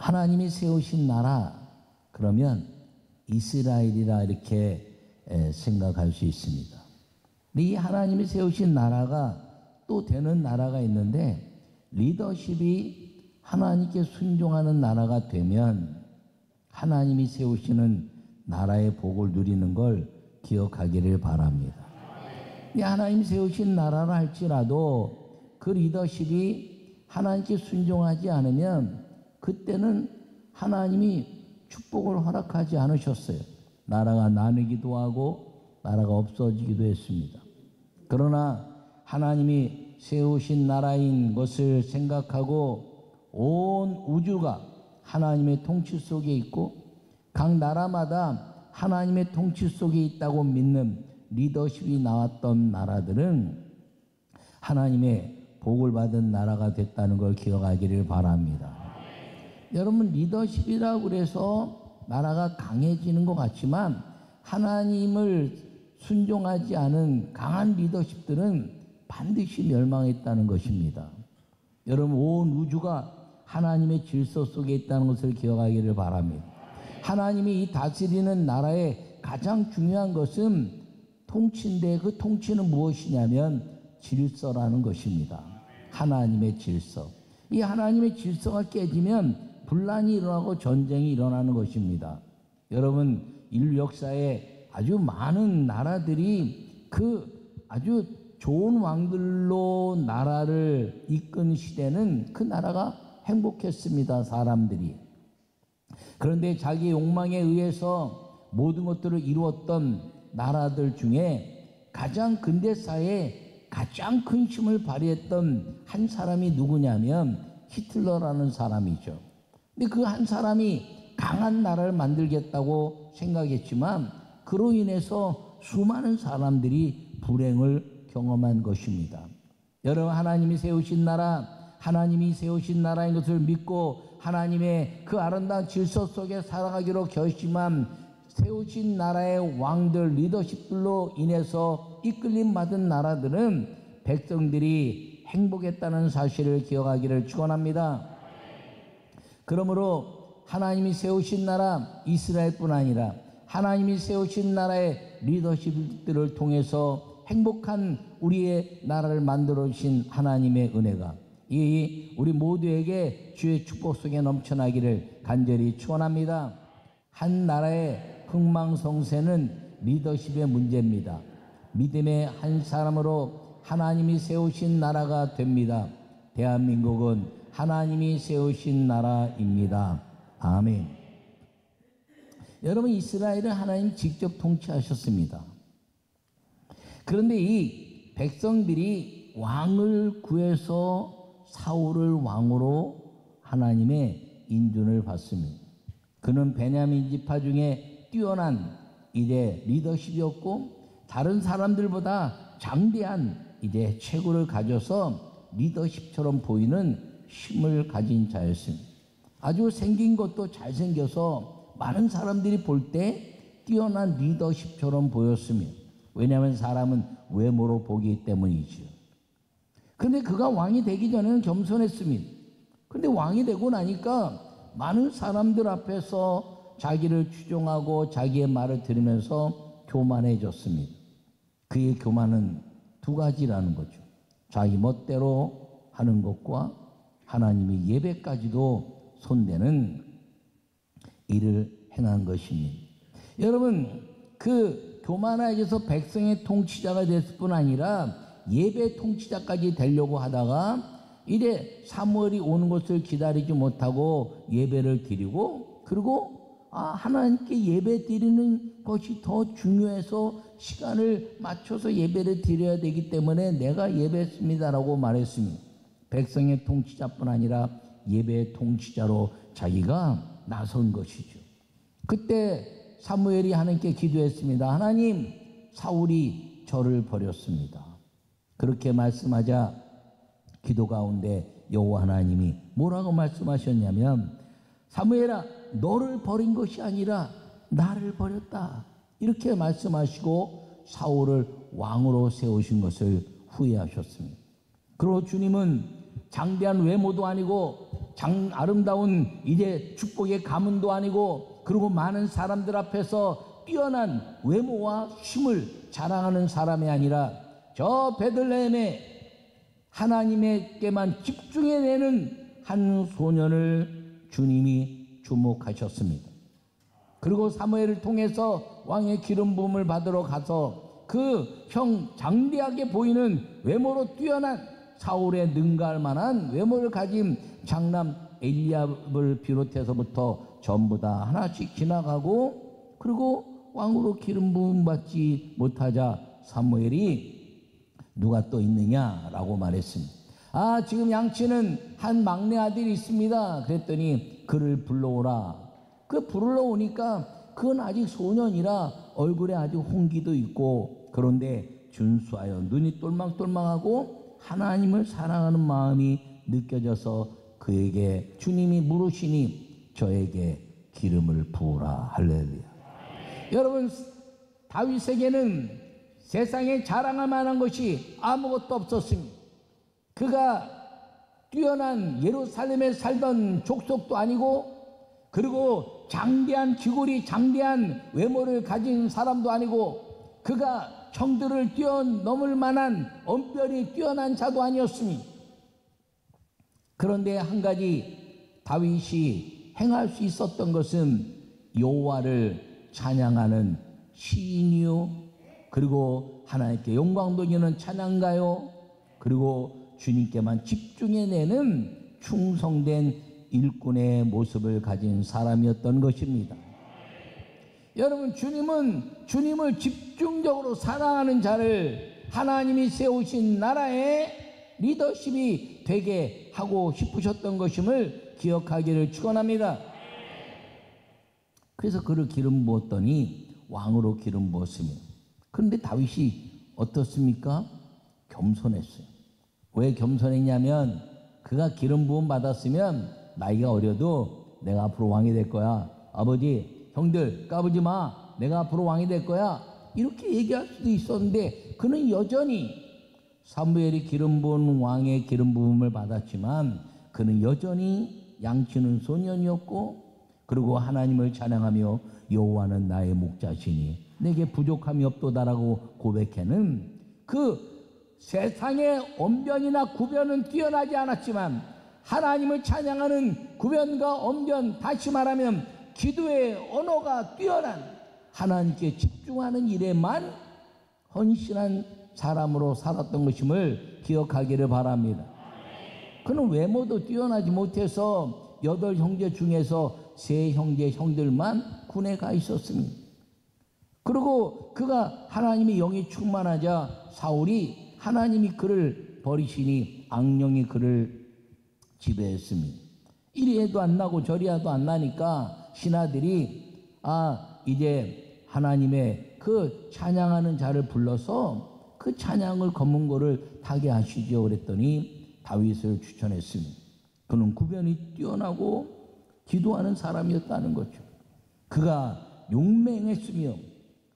하나님이 세우신 나라, 그러면 이스라엘이라 이렇게 생각할 수 있습니다. 이 하나님이 세우신 나라가 또 되는 나라가 있는데, 리더십이 하나님께 순종하는 나라가 되면 하나님이 세우시는 나라의 복을 누리는 걸 기억하기를 바랍니다. 이 하나님이 세우신 나라라 할지라도 그 리더십이 하나님께 순종하지 않으면 그때는 하나님이 축복을 허락하지 않으셨어요. 나라가 나누기도 하고 나라가 없어지기도 했습니다. 그러나 하나님이 세우신 나라인 것을 생각하고 온 우주가 하나님의 통치 속에 있고 각 나라마다 하나님의 통치 속에 있다고 믿는 리더십이 나왔던 나라들은 하나님의 복을 받은 나라가 됐다는 걸 기억하기를 바랍니다. 여러분, 리더십이라고 그래서 나라가 강해지는 것 같지만 하나님을 순종하지 않은 강한 리더십들은 반드시 멸망했다는 것입니다. 여러분, 온 우주가 하나님의 질서 속에 있다는 것을 기억하기를 바랍니다. 하나님이 이 다스리는 나라의 가장 중요한 것은 통치인데, 그 통치는 무엇이냐면 질서라는 것입니다. 하나님의 질서. 이 하나님의 질서가 깨지면 분란이 일어나고 전쟁이 일어나는 것입니다. 여러분, 인류 역사에 아주 많은 나라들이 그 아주 좋은 왕들로 나라를 이끈 시대는 그 나라가 행복했습니다. 사람들이. 그런데 자기 욕망에 의해서 모든 것들을 이루었던 나라들 중에 가장 근대사에 가장 큰 힘을 발휘했던 한 사람이 누구냐면 히틀러라는 사람이죠. 근데 그 한 사람이 강한 나라를 만들겠다고 생각했지만 그로 인해서 수많은 사람들이 불행을 경험한 것입니다. 여러분, 하나님이 세우신 나라, 하나님이 세우신 나라인 것을 믿고 하나님의 그 아름다운 질서 속에 살아가기로 결심한 세우신 나라의 왕들, 리더십들로 인해서 이끌림 받은 나라들은 백성들이 행복했다는 사실을 기억하기를 축원합니다. 그러므로 하나님이 세우신 나라 이스라엘뿐 아니라 하나님이 세우신 나라의 리더십들을 통해서 행복한 우리의 나라를 만들어 주신 하나님의 은혜가 이 우리 모두에게 주의 축복 속에 넘쳐나기를 간절히 축원합니다. 한 나라의 흥망성쇠는 리더십의 문제입니다. 믿음의 한 사람으로 하나님이 세우신 나라가 됩니다. 대한민국은 하나님이 세우신 나라입니다. 아멘. 여러분, 이스라엘은 하나님 직접 통치하셨습니다. 그런데 이 백성들이 왕을 구해서 사울을 왕으로 하나님의 인준을 받습니다. 그는 베냐민 지파 중에 뛰어난 이제 리더십이었고 다른 사람들보다 장대한 이제 체구를 가져서 리더십처럼 보이는 힘을 가진 자였습니다. 아주 생긴 것도 잘생겨서 많은 사람들이 볼 때 뛰어난 리더십처럼 보였습니다. 왜냐하면 사람은 외모로 보기 때문이죠. 그런데 그가 왕이 되기 전에는 겸손했습니다. 그런데 왕이 되고 나니까 많은 사람들 앞에서 자기를 추종하고 자기의 말을 들으면서 교만해졌습니다. 그의 교만은 두 가지라는 거죠. 자기 멋대로 하는 것과 하나님의 예배까지도 손대는 일을 행한 것입니다. 여러분, 그 교만해져서 백성의 통치자가 됐을 뿐 아니라 예배 통치자까지 되려고 하다가 이제 사무엘이 오는 것을 기다리지 못하고 예배를 드리고, 그리고 하나님께 예배 드리는 것이 더 중요해서 시간을 맞춰서 예배를 드려야 되기 때문에 내가 예배했습니다라고 말했습니다. 백성의 통치자뿐 아니라 예배의 통치자로 자기가 나선 것이죠. 그때 사무엘이 하나님께 기도했습니다. 하나님, 사울이 저를 버렸습니다. 그렇게 말씀하자 기도 가운데 여호와 하나님이 뭐라고 말씀하셨냐면, 사무엘아, 너를 버린 것이 아니라 나를 버렸다, 이렇게 말씀하시고 사울을 왕으로 세우신 것을 후회하셨습니다. 그리고 주님은 장대한 외모도 아니고 아름다운 이제 축복의 가문도 아니고, 그리고 많은 사람들 앞에서 뛰어난 외모와 힘을 자랑하는 사람이 아니라 저 베들레헴에 하나님에게만 집중해내는 한 소년을 주님이 주목하셨습니다. 그리고 사무엘을 통해서 왕의 기름 부음을 받으러 가서 그 형 장대하게 보이는 외모로 뛰어난 사울의 능가할 만한 외모를 가진 장남 엘리압을 비롯해서부터 전부 다 하나씩 지나가고, 그리고 왕으로 기름 부음 받지 못하자 사무엘이 누가 또 있느냐라고 말했습니다. 지금 양치는 한 막내 아들이 있습니다. 그랬더니 그를 불러오라. 그 부르러 오니까 그건 아직 소년이라 얼굴에 아주 홍기도 있고, 그런데 준수하여 눈이 똘망똘망하고 하나님을 사랑하는 마음이 느껴져서 그에게 주님이 물으시니 저에게 기름을 부으라. 할렐루야. 여러분, 다윗에게는 세상에 자랑할 만한 것이 아무것도 없었습니다. 그가 뛰어난 예루살렘에 살던 족속도 아니고, 그리고 장대한 귀골이 장대한 외모를 가진 사람도 아니고, 그가 형들을 뛰어넘을 만한 언변이 뛰어난 자도 아니었습니다. 그런데 한 가지 다윗이 행할 수 있었던 것은 여호와를 찬양하는 시인이요, 그리고 하나님께 영광 돌리는 찬양가요, 그리고 주님께만 집중해내는 충성된 일꾼의 모습을 가진 사람이었던 것입니다. 여러분, 주님은 주님을 집중적으로 사랑하는 자를 하나님이 세우신 나라의 리더십이 되게 하고 싶으셨던 것임을 기억하기를 축원합니다. 그래서 그를 기름 부었더니 왕으로 기름 부었습니다. 그런데 다윗이 어떻습니까? 겸손했어요. 왜 겸손했냐면, 그가 기름 부음 받았으면 나이가 어려도 내가 앞으로 왕이 될 거야. 아버지, 형들 까부지 마. 내가 앞으로 왕이 될 거야. 이렇게 얘기할 수도 있었는데, 그는 여전히 사무엘이 기름 부은 왕의 기름 부음을 받았지만 그는 여전히 양치는 소년이었고, 그리고 하나님을 찬양하며 여호와는 나의 목자시니 내게 부족함이 없도다라고 고백하는 그 세상의 언변이나 구변은 뛰어나지 않았지만 하나님을 찬양하는 구변과 언변, 다시 말하면 기도의 언어가 뛰어난 하나님께 집중하는 일에만 헌신한 사람으로 살았던 것임을 기억하기를 바랍니다. 그는 외모도 뛰어나지 못해서 8형제 중에서 3형제 형들만 군에 가 있었습니다. 그리고 그가 하나님의 영이 충만하자 사울이 하나님이 그를 버리시니 악령이 그를 지배했습니다. 이리 해도 안 나고 저리 해도 안 나니까 신하들이 이제 하나님의 그 찬양하는 자를 불러서 그 찬양을 검은고를 타게 하시죠. 그랬더니 다윗을 추천했습니다. 그는 구변이 뛰어나고 기도하는 사람이었다는 거죠. 그가 용맹했으며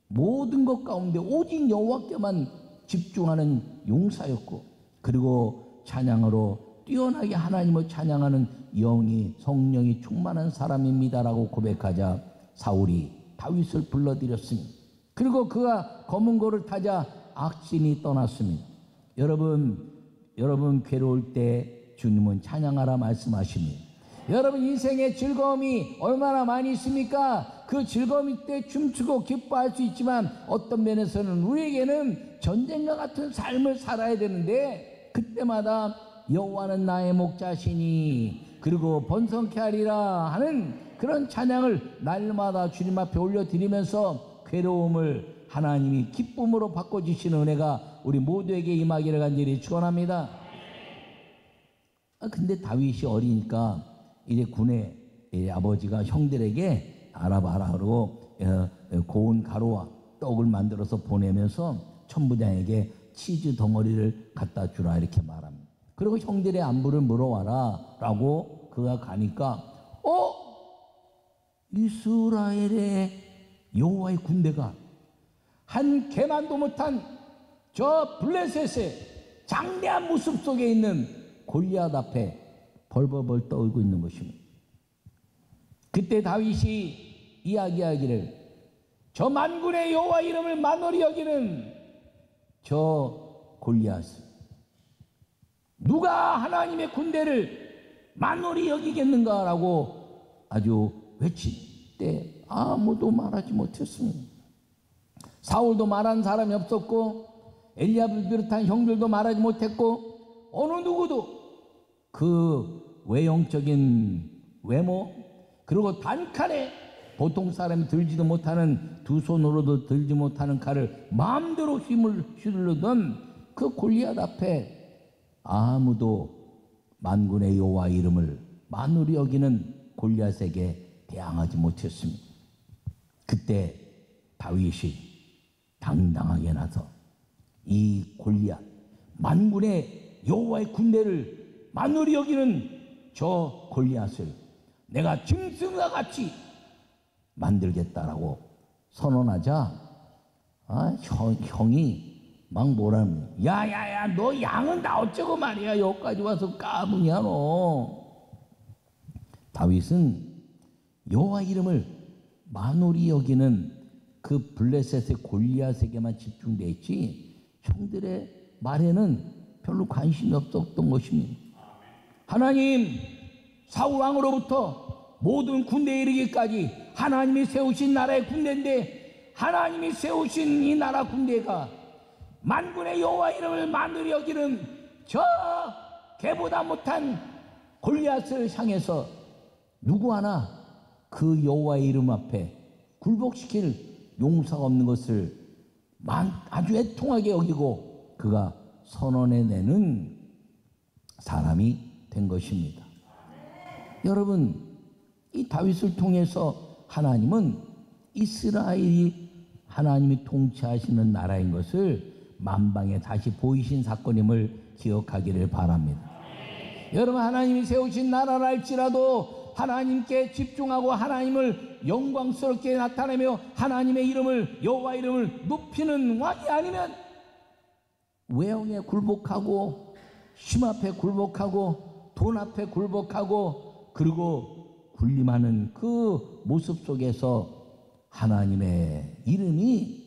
모든 것 가운데 오직 여호와께만 집중하는 용사였고, 그리고 찬양으로 뛰어나게 하나님을 찬양하는 영이 성령이 충만한 사람입니다라고 고백하자 사울이 다윗을 불러들였습니다. 그리고 그가 검은고를 타자 악신이 떠났습니다. 여러분 괴로울 때 주님은 찬양하라 말씀하십니다. 여러분 인생의 즐거움이 얼마나 많이 있습니까? 그 즐거움일 때 춤추고 기뻐할 수 있지만 어떤 면에서는 우리에게는 전쟁과 같은 삶을 살아야 되는데, 그때마다 여호와는 나의 목자시니 그리고 번성케 하리라 하는 그런 찬양을 날마다 주님 앞에 올려드리면서 괴로움을 하나님이 기쁨으로 바꿔주시는 은혜가 우리 모두에게 임하기를 간절히 축원합니다. 근데 다윗이 어리니까 이제 군의 아버지가 형들에게 알아봐라 그러고 고운 가루와 떡을 만들어서 보내면서 천부장에게 치즈 덩어리를 갖다 주라 이렇게 말합니다. 그리고 형들의 안부를 물어와라 라고 그가 가니까 이스라엘의 여호와의 군대가 한 개만도 못한 저 블레셋의 장대한 모습 속에 있는 골리앗 앞에 벌벌벌 떨고 있는 것입니다. 그때 다윗이 이야기하기를 저 만군의 여호와 이름을 만홀히 여기는 저 골리앗을 누가 하나님의 군대를 만홀히 여기겠는가라고 아주 외칠 때 아무도 말하지 못했습니다. 사울도 말한 사람이 없었고 엘리야를 비롯한 형들도 말하지 못했고 어느 누구도 그 외형적인 외모 그리고 단칼에 보통 사람이 들지도 못하는 두 손으로도 들지 못하는 칼을 마음대로 힘을 휘두르던 그 골리앗 앞에 아무도 만군의 여호와 이름을 만홀히 여기는 골리앗에게 대항하지 못했습니다. 그때 다윗이 당당하게 나서 이 골리앗 만군의 여호와의 군대를 만홀히 여기는 저 골리앗을 내가 짐승과 같이 만들겠다라고 선언하자 형이 막 뭐라는 야야야 너 양은 나 어쩌고 말이야 여기까지 와서 까부냐 너. 다윗은 여호와 이름을 만홀히 여기는 그 블레셋의 골리앗에게만 집중돼 있지 형들의 말에는 별로 관심이 없었던 것입니다. 하나님 사울 왕으로부터 모든 군대에 이르기까지 하나님이 세우신 나라의 군대인데 하나님이 세우신 이 나라 군대가 만군의 여호와 이름을 만홀히 여기는 저 개보다 못한 골리앗을 향해서 누구 하나 그 여호와의 이름 앞에 굴복시킬 용사가 없는 것을 아주 애통하게 여기고 그가 선언해내는 사람이 된 것입니다. 여러분 이 다윗을 통해서 하나님은 이스라엘이 하나님이 통치하시는 나라인 것을 만방에 다시 보이신 사건임을 기억하기를 바랍니다. 여러분 하나님이 세우신 나라를 알지라도 하나님께 집중하고 하나님을 영광스럽게 나타내며 하나님의 이름을 여호와 이름을 높이는 왕이 아니면 외형에 굴복하고 힘 앞에 굴복하고 돈 앞에 굴복하고 그리고 군림하는 그 모습 속에서 하나님의 이름이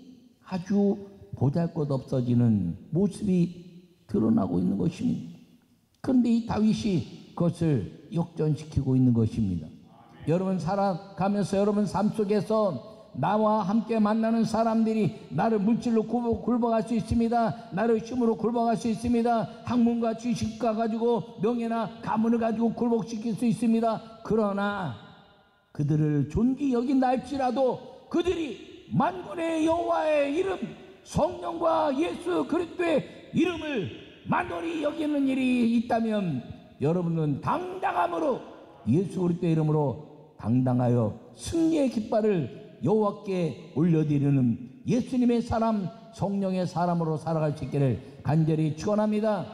아주 보잘것없어지는 모습이 드러나고 있는 것입니다. 그런데 이 다윗이 그것을 역전시키고 있는 것입니다. 여러분 살아가면서 여러분 삶 속에서 나와 함께 만나는 사람들이 나를 물질로 굴복할 수 있습니다. 나를 힘으로 굴복할 수 있습니다. 학문과 지식과 가지고 명예나 가문을 가지고 굴복시킬 수 있습니다. 그러나 그들을 존귀 여긴다 할지라도 그들이 만군의 여호와의 이름 성령과 예수 그리스도의 이름을 만홀히 여기는 일이 있다면 여러분은 당당함으로 예수 그리스도의 이름으로 당당하여 승리의 깃발을 여호와께 올려드리는 예수님의 사람 성령의 사람으로 살아갈 수 있기를 간절히 축원합니다.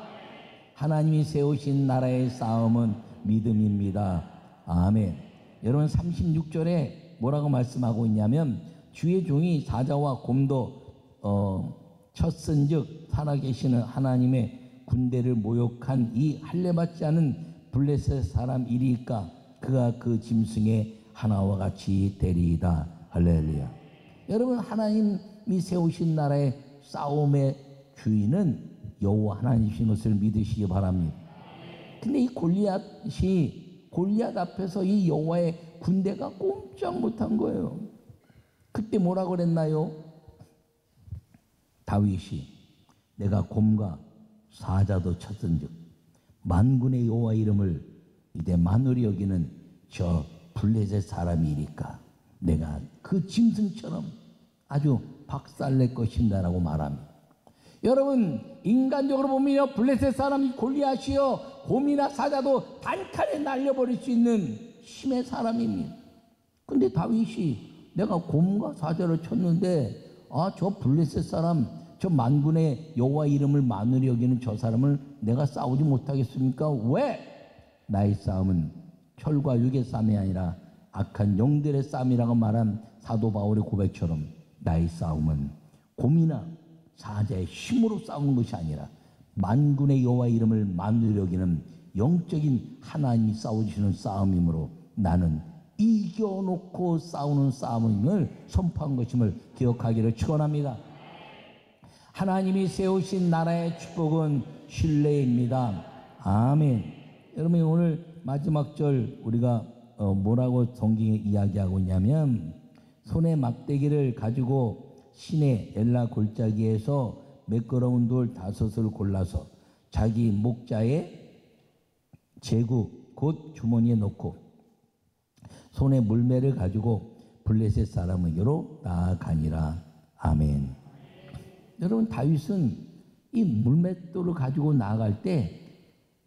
하나님이 세우신 나라의 싸움은 믿음입니다. 아멘. 여러분 36절에 뭐라고 말씀하고 있냐면 주의 종이 사자와 곰도 쳤은즉 살아계시는 하나님의 군대를 모욕한 이 할례받지 않은 블레셋 사람 이리까 그가 그 짐승의 하나와 같이 되리이다. 할렐루야. 여러분 하나님이 세우신 나라의 싸움의 주인은 여호와 하나님이신 것을 믿으시기 바랍니다. 근데 이 골리앗 앞에서 이 여호와의 군대가 꼼짝 못한 거예요. 그때 뭐라고 그랬나요? 다윗이 내가 곰과 사자도 쳤은즉 만군의 여호와 이름을 이제 만홀히 여기는 저 블레셋 사람이니까 내가 그 짐승처럼 아주 박살낼 것인다라고 말합니다. 여러분 인간적으로 보면 블레셋 사람이 골리앗이요 곰이나 사자도 단칼에 날려버릴 수 있는 힘의 사람입니다. 근데 다윗이 내가 곰과 사자를 쳤는데 저 블레셋 사람 저 만군의 여호와 이름을 만홀히 여기는 저 사람을 내가 싸우지 못하겠습니까? 왜? 나의 싸움은 혈과 육의 싸움이 아니라 악한 영들의 싸움이라고 말한 사도 바울의 고백처럼 나의 싸움은 곰이나 사자의 힘으로 싸우는 것이 아니라 만군의 여호와 이름을 만홀히 여기는 영적인 하나님이 싸우시는 싸움이므로 나는 이겨놓고 싸우는 싸움임을 선포한 것임을 기억하기를 축원합니다. 하나님이 세우신 나라의 축복은 신뢰입니다. 아멘. 여러분, 오늘 마지막 절 우리가 뭐라고 성경에 이야기하고 있냐면, 손에 막대기를 가지고 시내 엘라 골짜기에서 매끄러운 돌 5을 골라서 자기 목자의 제구 곧 주머니에 넣고 손에 물매를 가지고 블레셋 사람에게로 나아가니라. 아멘. 여러분, 다윗은 이 물맷돌을 가지고 나아갈 때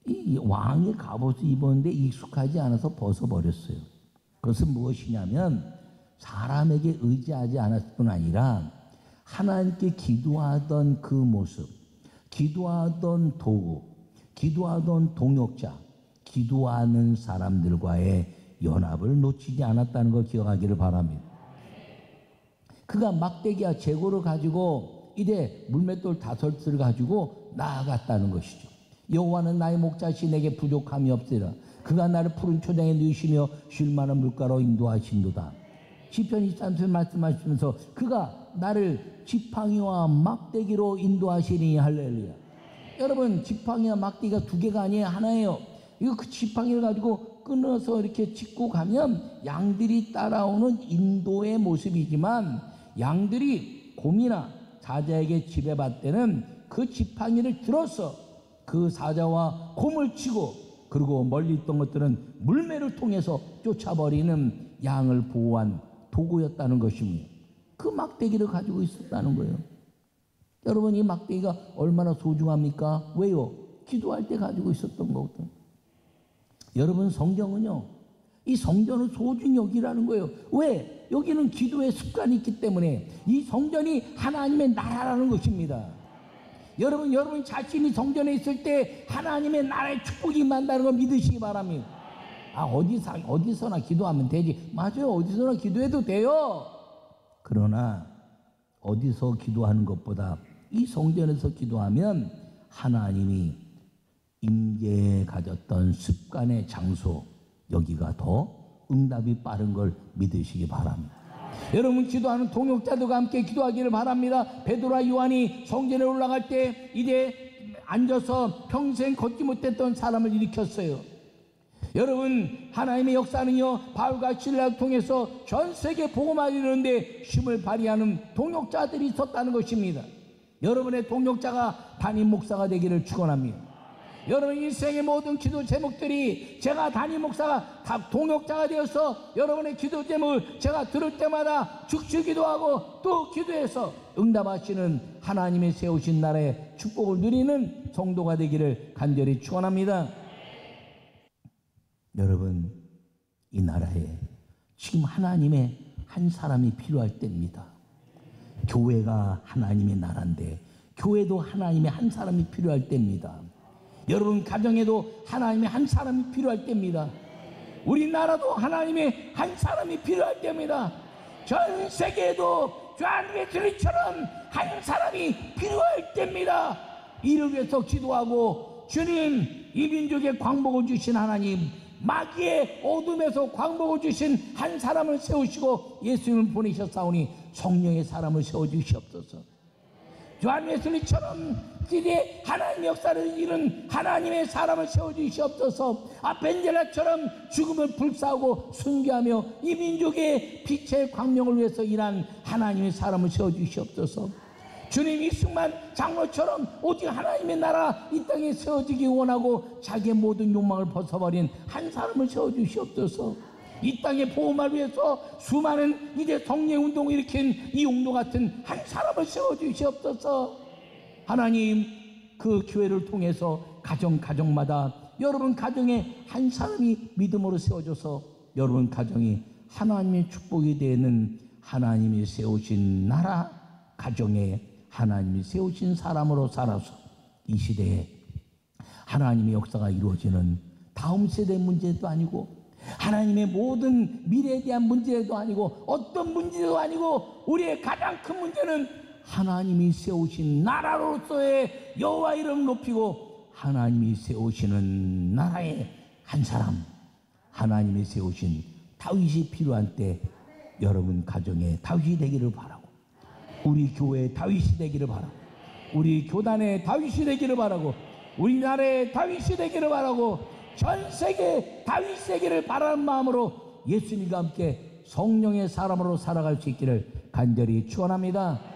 이 왕의 갑옷을 입었는데 익숙하지 않아서 벗어버렸어요. 그것은 무엇이냐면 사람에게 의지하지 않았을 뿐 아니라 하나님께 기도하던 그 모습, 기도하던 도구, 기도하던 동역자, 기도하는 사람들과의 연합을 놓치지 않았다는 걸 기억하기를 바랍니다. 그가 막대기와 제고를 가지고 이제 물맷돌 5을 가지고 나아갔다는 것이죠. 여호와는 나의 목자시 내게 부족함이 없으리라. 그가 나를 푸른 초장에 누이시며 쉴 만한 물가로 인도하신도다. 시편 23편 말씀하시면서 그가 나를 지팡이와 막대기로 인도하시니 할렐루야. 여러분, 지팡이와 막대기가 2개가 아니에요, 하나예요. 이거 그 지팡이를 가지고 끊어서 이렇게 짚고 가면 양들이 따라오는 인도의 모습이지만, 양들이 곰이나 사자에게 지배받을 때는 그 지팡이를 들어서 그 사자와 곰을 치고, 그리고 멀리 있던 것들은 물매를 통해서 쫓아버리는 양을 보호한 도구였다는 것입니다. 그 막대기를 가지고 있었다는 거예요. 여러분, 이 막대기가 얼마나 소중합니까? 왜요? 기도할 때 가지고 있었던 거거든. 여러분, 성경은요, 이 성전을 소중히 여기라는 거예요. 왜? 여기는 기도의 습관이 있기 때문에. 이 성전이 하나님의 나라라는 것입니다. 여러분 자신이 성전에 있을 때 하나님의 나라의 축복이 임한다는 걸 믿으시기 바랍니다. 어디서나 기도하면 되지. 맞아요, 어디서나 기도해도 돼요. 그러나 어디서 기도하는 것보다 이 성전에서 기도하면 하나님이 임재에 가졌던 습관의 장소, 여기가 더 응답이 빠른 걸 믿으시기 바랍니다. 여러분, 기도하는 동역자들과 함께 기도하기를 바랍니다. 베드로와 요한이 성전에 올라갈 때 이제 앉아서 평생 걷지 못했던 사람을 일으켰어요. 여러분, 하나님의 역사는요, 바울과 실라를 통해서 전 세계 복음을 이루는데 힘을 발휘하는 동역자들이 있었다는 것입니다. 여러분의 동역자가 담임 목사가 되기를 축원합니다. 여러분 인생의 모든 기도 제목들이 제가 담임 목사가 다 동역자가 되어서 여러분의 기도 제목을 제가 들을 때마다 즉시 기도하고 또 기도해서 응답하시는 하나님의 세우신 나라의 축복을 누리는 성도가 되기를 간절히 축원합니다. 여러분, 이 나라에 지금 하나님의 한 사람이 필요할 때입니다. 교회가 하나님의 나라인데 교회도 하나님의 한 사람이 필요할 때입니다. 여러분 가정에도 하나님의 한 사람이 필요할 때입니다. 우리나라도 하나님의 한 사람이 필요할 때입니다. 전 세계에도 존 웨슬리처럼 한 사람이 필요할 때입니다. 이를 위해서 기도하고, 주님, 이 민족에 광복을 주신 하나님, 마귀의 어둠에서 광복을 주신 한 사람을 세우시고 예수님을 보내셨사오니 성령의 사람을 세워주시옵소서. 존 웨슬리처럼 이제 하나님의 역사를 이룬 하나님의 사람을 세워주시옵소서. 아벤젤라처럼 죽음을 불사하고 순교하며 이 민족의 빛의 광명을 위해서 일한 하나님의 사람을 세워주시옵소서. 주님, 이승만 장로처럼 오직 하나님의 나라 이 땅에 세워지기 원하고 자기의 모든 욕망을 벗어버린 한 사람을 세워주시옵소서. 이 땅의 보험을 위해서 수많은 이제 성례운동을 일으킨 이용도 같은 한 사람을 세워주시옵소서. 하나님, 그 교회를 통해서 가정마다 여러분 가정에 한 사람이 믿음으로 세워져서 여러분 가정이 하나님의 축복이 되는 하나님이 세우신 나라 가정에 하나님이 세우신 사람으로 살아서 이 시대에 하나님의 역사가 이루어지는 다음 세대 문제도 아니고 하나님의 모든 미래에 대한 문제도 아니고 어떤 문제도 아니고 우리의 가장 큰 문제는 하나님이 세우신 나라로서의 여호와 이름 높이고 하나님이 세우시는 나라의 한 사람, 하나님이 세우신 다윗이 필요한 때 여러분 가정에 다윗이 되기를 바라고, 우리 교회에 다윗이 되기를 바라고, 우리 교단에 다윗이 되기를 바라고, 우리나라에 다윗이 되기를 바라고, 전 세계에 다윗이 되기를 바라는 마음으로 예수님과 함께 성령의 사람으로 살아갈 수 있기를 간절히 축원합니다.